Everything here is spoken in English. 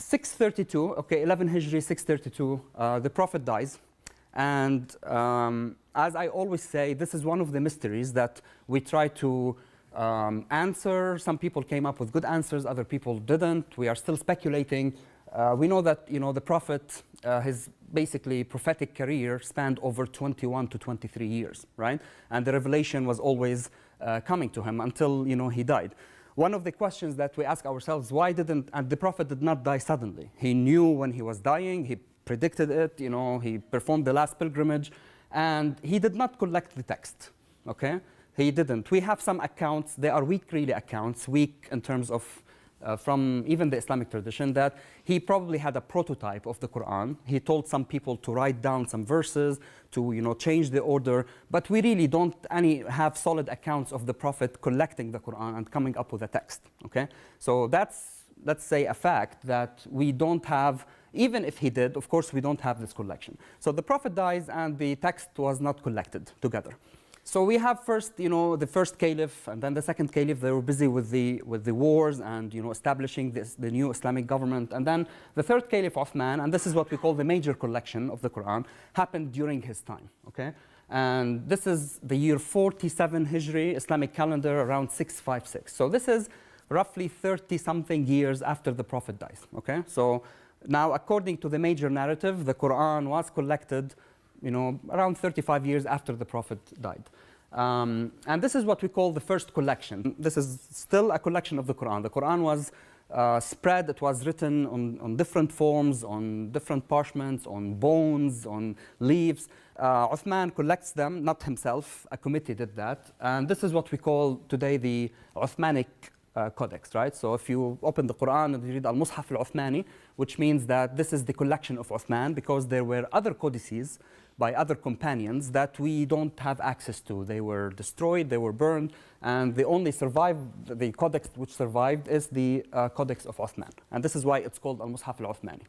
632, okay, 11 Hijri, 632, the Prophet dies. And as I always say, this is one of the mysteries that we try to answer. Some people came up with good answers, other people didn't. We are still speculating. We know that the Prophet, his basically prophetic career spanned over 21 to 23 years, right? And the revelation was always coming to him until he died. One of the questions that we ask ourselves, why didn't, and the Prophet did not die suddenly. He knew when he was dying, he predicted it, he performed the last pilgrimage, and he did not collect the text, okay? He didn't. We have some accounts, they are weak really accounts, weak in terms of from even the Islamic tradition, that he probably had a prototype of the Quran. He told some people to write down some verses, to change the order, but we really don't have solid accounts of the Prophet collecting the Quran and coming up with a text, okay? So that's, let's say, a fact that we don't have. Even if he did, of course, we don't have this collection. So the Prophet dies and the text was not collected together. So we have first, the first caliph and then the second caliph. They were busy with the wars and establishing the new Islamic government. And then the third caliph, Uthman, and this is what we call the major collection of the Quran, happened during his time. Okay, and this is the year 47 Hijri, Islamic calendar, around 656. So this is roughly 30-something years after the Prophet dies. Okay, so now according to the major narrative, the Quran was collected around 35 years after the Prophet died. And this is what we call the first collection. This is still a collection of the Quran. The Quran was spread, it was written on different forms, on different parchments, on bones, on leaves. Uthman collects them, not himself, a committee did that. And this is what we call today the Uthmanic codex, right? So if you open the Quran and you read Al-Mushaf al-Uthmani, which means that this is the collection of Uthman, because there were other codices by other companions that we don't have access to. They were destroyed, they were burned, and the only the codex which survived is the codex of Uthman. And this is why it's called Al-Mushaf al-Uthmani,